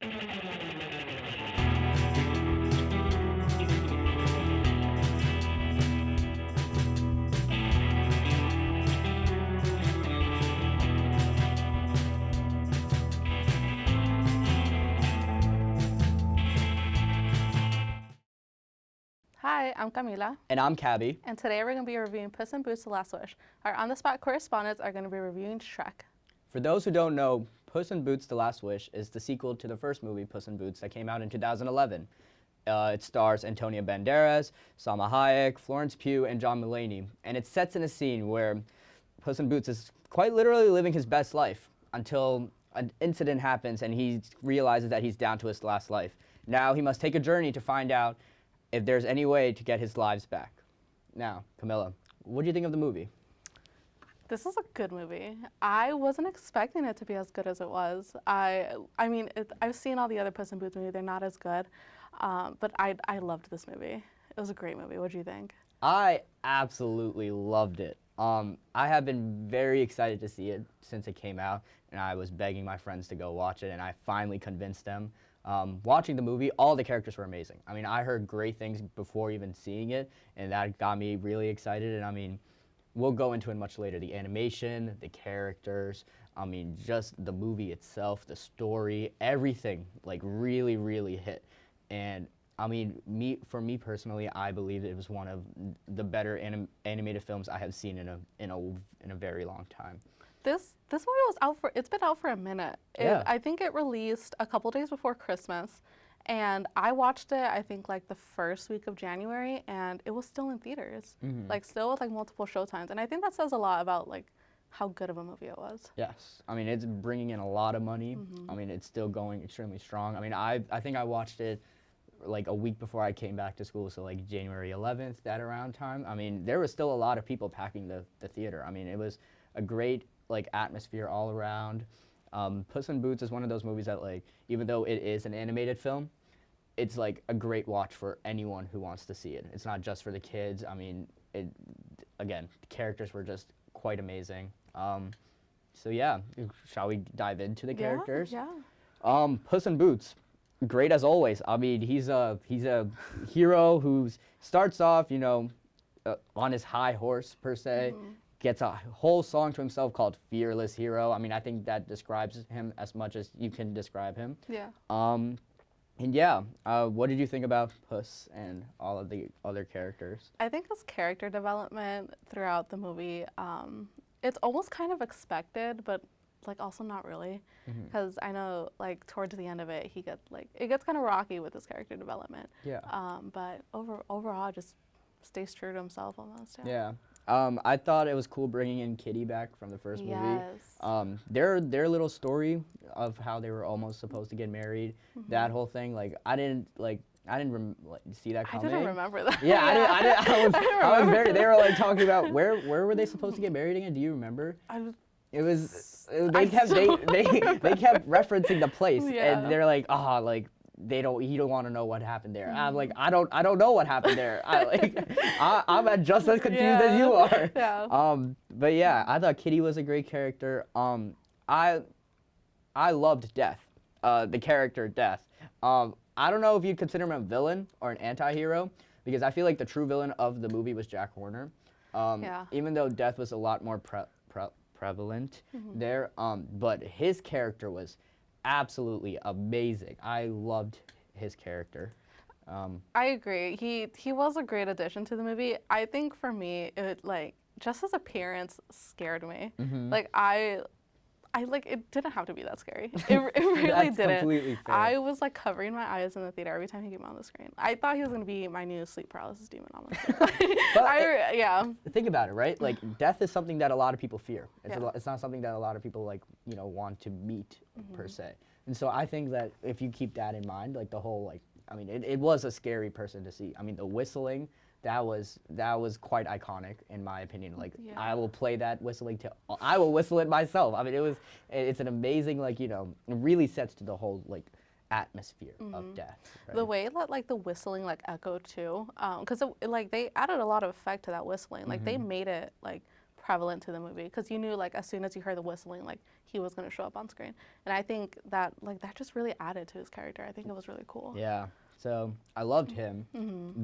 Hi, I'm Camila. And I'm Kabi. And today we're going to be reviewing Puss in Boots: The Last Wish. Our on-the-spot correspondents are going to be reviewing Shrek. For those who don't know, Puss in Boots: The Last Wish is the sequel to the first movie, Puss in Boots, that came out in 2011. It stars Antonio Banderas, Salma Hayek, Florence Pugh, and John Mulaney. And it sets in a scene where Puss in Boots is quite literally living his best life until an incident happens and he realizes that he's down to his last life. Now he must take a journey to find out if there's any way to get his lives back. Now, Camilla, what do you think of the movie? This is a good movie. I wasn't expecting it to be as good as it was. I mean, I've seen all the other Puss in Boots movies. They're not as good, but I loved this movie. It was a great movie. What do you think? I absolutely loved it. I have been very excited to see it since it came out, and I was begging my friends to go watch it, and I finally convinced them. Watching the movie, all the characters were amazing. I mean, I heard great things before even seeing it, and that got me really excited. And I mean, we'll go into it much later. The animation, the characters, I mean, just the movie itself, the story, everything, like, really, really hit. And I mean, for me personally, I believe it was one of the better animated films I have seen in a very long time. This movie was out it's been out for a minute. Yeah. I think it released a couple days before Christmas, and I watched it, I think, like the first week of January, and it was still in theaters, like still with like multiple showtimes. And I think that says a lot about like how good of a movie it was. Yes, I mean, it's bringing in a lot of money. I mean, it's still going extremely strong. I mean, I think I watched it like a week before I came back to school, so like January 11th, that around time. I mean, there was still a lot of people packing the theater. I mean, it was a great like atmosphere all around. Puss in Boots is one of those movies that, like, even though it is an animated film, it's like a great watch for anyone who wants to see it. It's not just for the kids. I mean, again, the characters were just quite amazing. So yeah, shall we dive into the characters? Yeah. Puss in Boots, great as always. I mean, he's a hero who starts off, you know, on his high horse per se. Gets a whole song to himself called Fearless Hero. I mean, I think that describes him as much as you can describe him. Yeah. And yeah, what did you think about Puss and all of the other characters? I think his character development throughout the movie, it's almost kind of expected, but like also not really, because I know like towards the end of it, it gets kind of rocky with his character development. Yeah. But overall, just stays true to himself almost. Yeah. I thought it was cool bringing in Kitty back from the first movie. Yes. Their little story of how they were almost supposed to get married, that whole thing, like I didn't see that coming. I didn't remember that. Yeah, I I was very. They were like talking about where were they supposed to get married again? Do you remember? They kept referencing the place, and they're like, you don't want to know what happened there. I'm like, I don't know what happened there. I'm just as confused as you are. Yeah. But yeah, I thought Kitty was a great character. I loved Death, the character Death. I don't know if you'd consider him a villain or an anti-hero, because I feel like the true villain of the movie was Jack Horner. Even though Death was a lot more prevalent there, but his character was absolutely amazing. I loved his character. I agree. He was a great addition to the movie. I think for me, it like just his appearance scared me. Like I like it didn't have to be that scary. It really That's didn't. Completely fair. I was like covering my eyes in the theater every time he came on the screen. I thought he was gonna be my new sleep paralysis demon honestly. Yeah. Think about it, right? Like death is something that a lot of people fear. It's not something that a lot of people like, you know, want to meet per se. And so I think that if you keep that in mind, like the whole like, I mean, it was a scary person to see. I mean, the whistling, that was quite iconic in my opinion. Like I will play that whistling I will whistle it myself. I mean, it's an amazing, like, you know, it really sets to the whole like atmosphere of death. Right? The way that like the whistling like echoed too, because like they added a lot of effect to that whistling. Like they made it like prevalent to the movie because you knew like as soon as you heard the whistling, like he was going to show up on screen. And I think that like that just really added to his character. I think it was really cool. Yeah. So I loved him.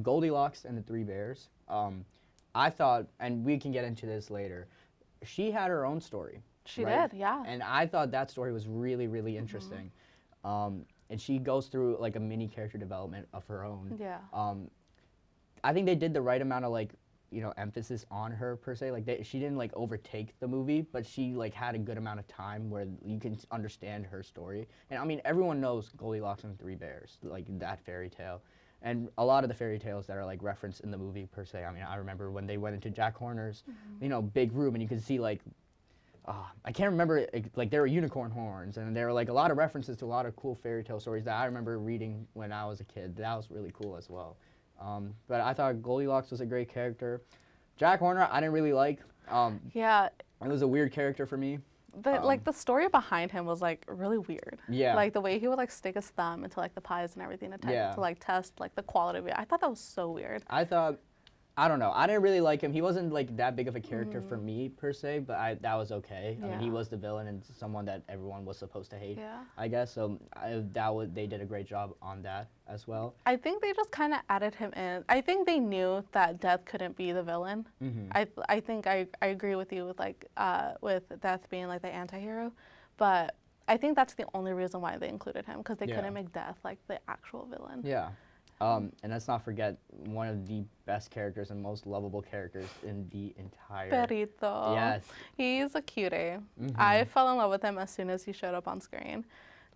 Goldilocks and the Three Bears. I thought, and we can get into this later, she had her own story. She right? did, yeah. And I thought that story was really, really interesting. And she goes through like a mini character development of her own. Yeah. I think they did the right amount of like, you know, emphasis on her per se. Like she didn't like overtake the movie, but she like had a good amount of time where you can understand her story. And I mean, everyone knows Goldilocks and the Three Bears, like that fairy tale. And a lot of the fairy tales that are like referenced in the movie per se. I mean, I remember when they went into Jack Horner's, you know, big room, and you could see like, I can't remember, like there were unicorn horns, and there were like a lot of references to a lot of cool fairy tale stories that I remember reading when I was a kid. That was really cool as well. But I thought Goldilocks was a great character. Jack Horner, I didn't really like. Yeah. It was a weird character for me. Like the story behind him was like really weird. Yeah. Like the way he would like stick his thumb into like the pies and everything to like test like the quality of it. I thought that was so weird. I don't know. I didn't really like him. He wasn't like that big of a character for me per se, but that was okay. I mean, he was the villain and someone that everyone was supposed to hate. Yeah. I guess so. They did a great job on that as well. I think they just kind of added him in. I think they knew that Death couldn't be the villain. I think I agree with you with like with Death being like the anti-hero, but I think that's the only reason why they included him because they couldn't make Death like the actual villain. Yeah. And let's not forget one of the best characters and most lovable characters in the entire. Perito. Yes. He's a cutie. I fell in love with him as soon as he showed up on screen.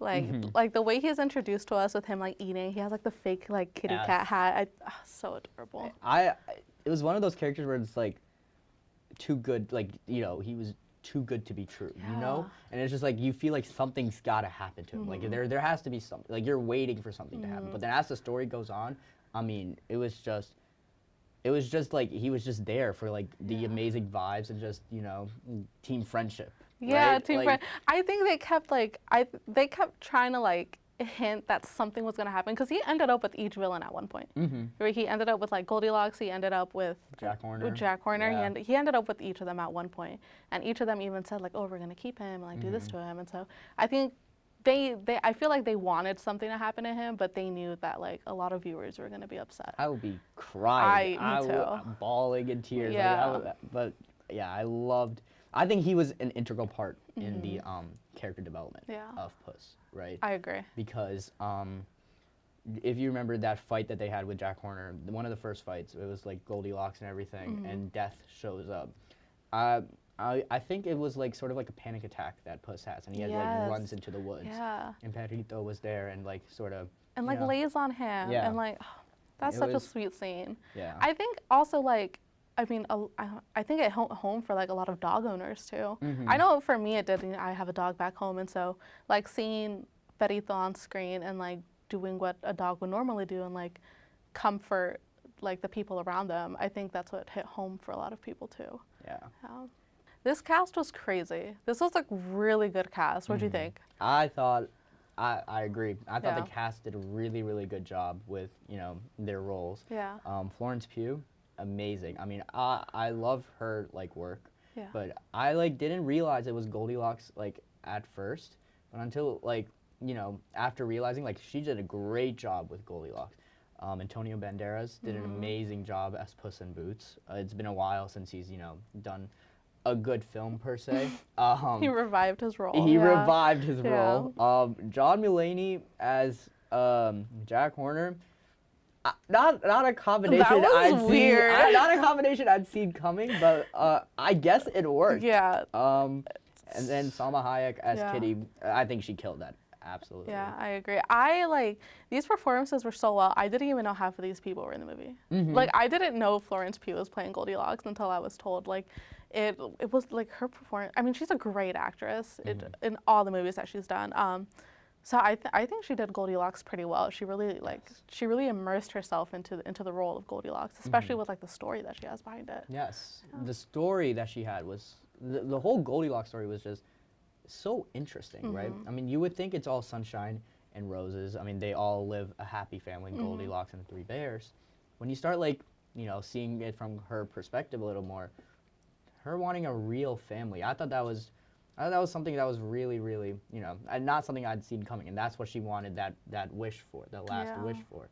Like the way he's introduced to us with him like eating, he has like the fake like kitty cat hat. So adorable. It was one of those characters where it's like too good, like, you know, he was too good to be true, you know? And it's just like you feel like something's got to happen to him. Like there has to be something. Like you're waiting for something to happen. But then as the story goes on, I mean, it was just like he was just there for like the amazing vibes and just, you know, team friendship. Yeah, right? team friend. I think they kept like they kept trying to like hint that something was going to happen because he ended up with each villain at one point. Right? He ended up with like Goldilocks. He ended up with Jack Horner. Yeah. He ended up with each of them at one point, and each of them even said like, "Oh, we're going to keep him and like do this to him." And so I think I feel like they wanted something to happen to him, but they knew that like a lot of viewers were going to be upset. I would be crying. Me too. Bawling in tears. Yeah. But yeah, I think he was an integral part in the character development of Puss, right? I agree. Because if you remember that fight that they had with Jack Horner, one of the first fights, it was like Goldilocks and everything, and Death shows up. I think it was like sort of like a panic attack that Puss has, and he like runs into the woods. Yeah. And Perito was there and like sort of and like lays on him and like that's such a sweet scene. Yeah. I think also like I mean I think it home for like a lot of dog owners too. I know for me it did. I have a dog back home, and so like seeing Perito on screen and like doing what a dog would normally do and like comfort like the people around them, I think that's what hit home for a lot of people too. Yeah. This cast was crazy. This was a really good cast. What do you think? I thought, I agree. I thought the cast did a really, really good job with, you know, their roles. Yeah. Florence Pugh, amazing. I mean, I love her like work, but I like didn't realize it was Goldilocks like at first, but until like, you know, after realizing like she did a great job with Goldilocks. Antonio Banderas did an amazing job as Puss in Boots. It's been a while since he's, you know, done a good film per se. He revived his role. He revived his role. John Mulaney as Jack Horner. Not a combination not a combination I'd seen coming, but I guess it worked. Yeah. And then Salma Hayek as Kitty. I think she killed that. Absolutely. Yeah, I agree. I like these performances were so well. I didn't even know half of these people were in the movie. Like I didn't know Florence Pugh was playing Goldilocks until I was told. Like it was like her performance. I mean, she's a great actress in all the movies that she's done. So I think she did Goldilocks pretty well. She really she really immersed herself into the role of Goldilocks, especially with like the story that she has behind it. Yes, the story that she had was the whole Goldilocks story was just so interesting, right? I mean, you would think it's all sunshine and roses. I mean, they all live a happy family, Goldilocks and the Three Bears. When you start like, you know, seeing it from her perspective a little more, her wanting a real family. I thought that was something that was really, really, not something I'd seen coming, and that's what she wanted that wish for, the last wish for.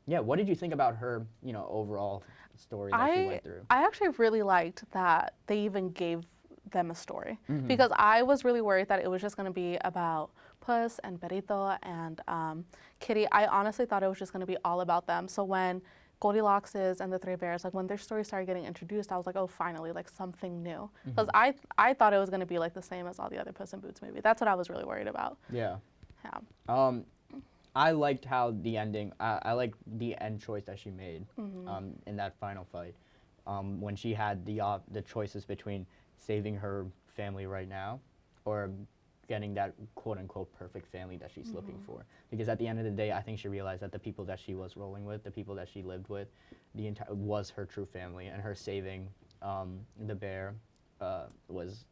Yeah, what did you think about her, overall story that she went through? I actually really liked that they even gave them a story because I was really worried that it was just going to be about Puss and Perito and Kitty. I honestly thought it was just going to be all about them. So when Goldilocks and the Three Bears, like when their story started getting introduced, I was like, oh, finally, like something new. Because I thought it was going to be like the same as all the other Puss in Boots movies. That's what I was really worried about. Yeah. Yeah. I liked how the ending. I liked the end choice that she made in that final fight, when she had the choices between saving her family right now, or getting that quote unquote perfect family that she's looking for. Because at the end of the day, I think she realized that the people that she was rolling with, the people that she lived with, was her true family, and her saving the bear was,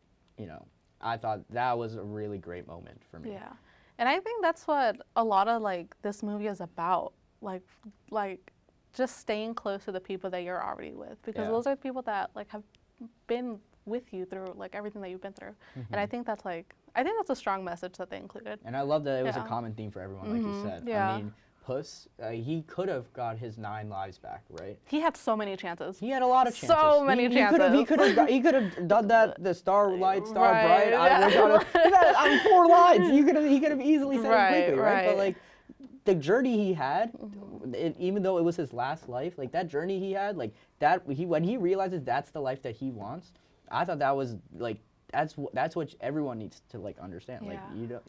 I thought that was a really great moment for me. Yeah. And I think that's what a lot of like this movie is about, like just staying close to the people that you're already with, because those are the people that like have been with you through like everything that you've been through. And I think that's a strong message that they included. And I love that it was a common theme for everyone, like you said. Yeah. I mean, Puss, he could have got his 9 lives back, right? He had so many chances. He had a lot of chances. So many chances. He could have done that. The starlight, star Right, bright. yeah. I'm 4 lines. He could have easily said it quickly, right? But like, the journey he had, even though it was his last life, like that journey he had, like that when he realizes that's the life that he wants, I thought that was like that's what everyone needs to like understand. Yeah.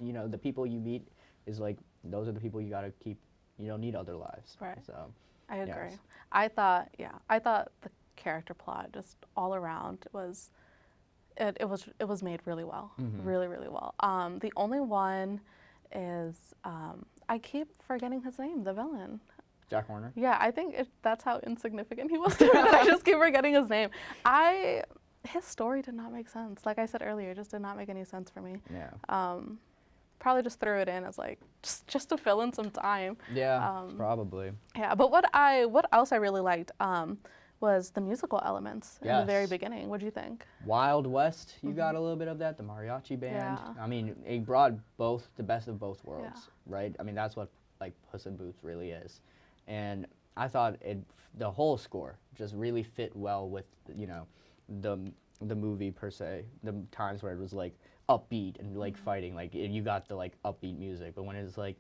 Like the people you meet is like those are the people you gotta keep. You don't need other lives. Right. So I agree. Yes. I thought the character plot just all around was made really well, really, really well. The only one is I keep forgetting his name, the villain. Jack Horner. Yeah, I think that's how insignificant he was. I just keep forgetting his name. His story did not make sense. Like I said earlier, it just did not make any sense for me. Yeah. Probably just threw it in as like just to fill in some time. Yeah, probably. Yeah, but what else I really liked was the musical elements in the very beginning. What do you think? Wild West, you got a little bit of that. The mariachi band. Yeah. I mean, it brought the best of both worlds, right? I mean, that's what like Puss in Boots really is, and I thought the whole score just really fit well with the movie per se. The times where it was like upbeat and like fighting, like you got the like upbeat music, but when it's like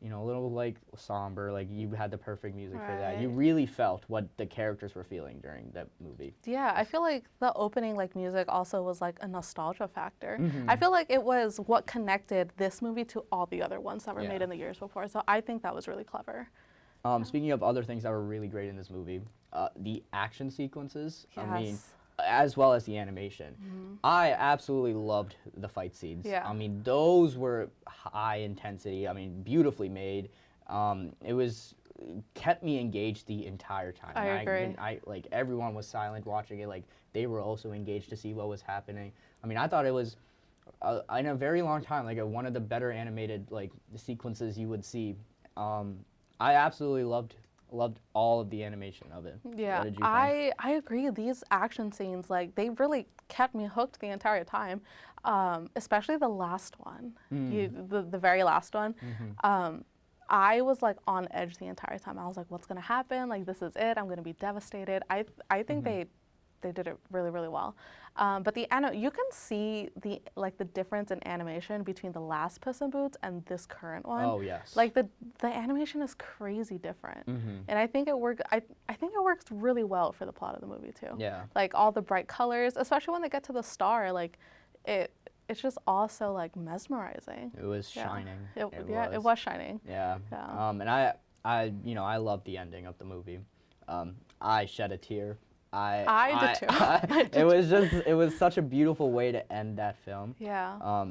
a little like somber, like you had the perfect music for that. You really felt what the characters were feeling during that movie. Yeah, I feel like the opening like music also was like a nostalgia factor. I feel like it was what connected this movie to all the other ones that were made in the years before. So I think that was really clever. Speaking of other things that were really great in this movie, the action sequences. Yes. I mean, as well as the animation. I absolutely loved the fight scenes. Yeah. I mean, those were high intensity. I mean, beautifully made. Kept me engaged the entire time. I agree. I like everyone was silent watching it. Like they were also engaged to see what was happening. I mean, I thought it was in a very long time like one of the better animated like sequences you would see. I absolutely loved all of the animation of it. Yeah, what did you think? I agree. These action scenes, like, they really kept me hooked the entire time, especially the last one, the very last one. I was like on edge the entire time. I was like, what's gonna happen? Like, this is it. I'm gonna be devastated. I think they did it really, really well. But you can see the difference in animation between the last Puss in Boots and this current one. Oh yes. Like the animation is crazy different, and I think it worked. I think it works really well for the plot of the movie too. Yeah. Like all the bright colors, especially when they get to the star. Like it's just also like mesmerizing. It was shining. It was shining. Yeah. And I loved the ending of the movie. I shed a tear. I did too. It was such a beautiful way to end that film. Yeah.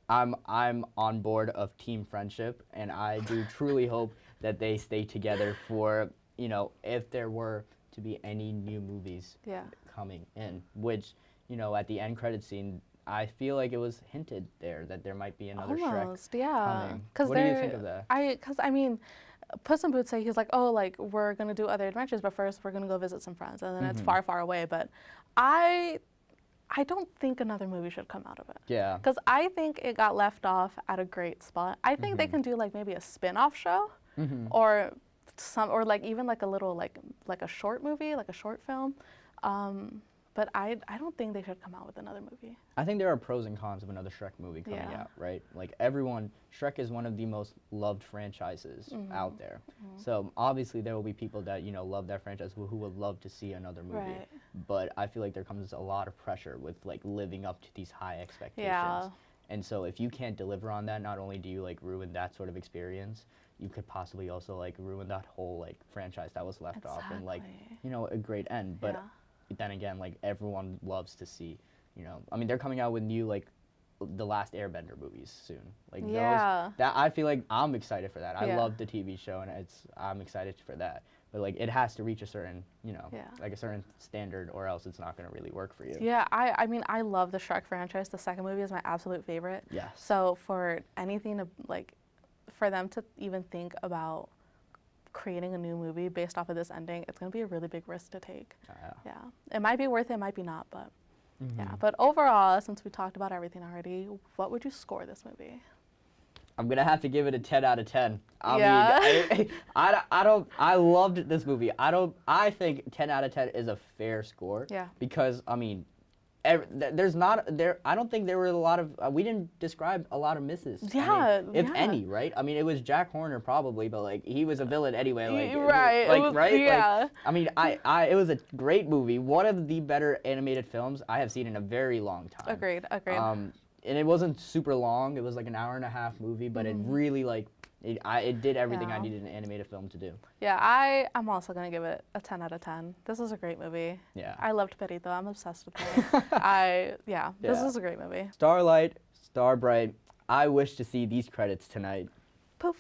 I'm on board of team friendship, and I do truly hope that they stay together for if there were to be any new movies coming in, which at the end credit scene, I feel like it was hinted there that there might be another Shrek coming. What do you think of that? I mean, Puss in Boots say he's like, oh, like we're gonna do other adventures, but first we're gonna go visit some friends, and then it's far, far away. But I don't think another movie should come out of it. Yeah. Because I think it got left off at a great spot. I think they can do like maybe a spin-off show, or like even like a little like a short movie, like a short film. But I don't think they should come out with another movie. I think there are pros and cons of another Shrek movie coming out, right? Like Shrek is one of the most loved franchises out there. So obviously there will be people that, love that franchise who would love to see another movie. Right. But I feel like there comes a lot of pressure with like living up to these high expectations. Yeah. And so if you can't deliver on that, not only do you like ruin that sort of experience, you could possibly also like ruin that whole like franchise that was left off and like, a great end. But then again, like everyone loves to see, I mean, they're coming out with new like the Last Airbender movies soon. Like those, that I feel like I'm excited for that. I love the TV show and I'm excited for that. But like it has to reach a certain, like a certain standard or else it's not going to really work for you. Yeah, I mean, I love the Shrek franchise. The second movie is my absolute favorite. Yes. So for anything to like, for them to even think about creating a new movie based off of this ending, it's going to be a really big risk to take. Yeah. It might be worth it, it might be not, but yeah. But overall, since we talked about everything already, what would you score this movie? I'm going to have to give it a 10 out of 10. I mean, I loved this movie. I think 10 out of 10 is a fair score. Yeah. Because, I mean, I don't think there were a lot of, we didn't describe a lot of misses. Yeah. I mean, if any, right? I mean, it was Jack Horner probably, but like, he was a villain anyway. Like, right. Right? Yeah. Like, I mean, it was a great movie. One of the better animated films I have seen in a very long time. Agreed. And it wasn't super long. It was like an hour and a half movie, but it really like, it did everything I needed an animated film to do. Yeah, I'm also going to give it a 10 out of 10. This is a great movie. Yeah. I loved Perito. I'm obsessed with him. This is a great movie. Starlight, Starbright, I wish to see these credits tonight. Poof.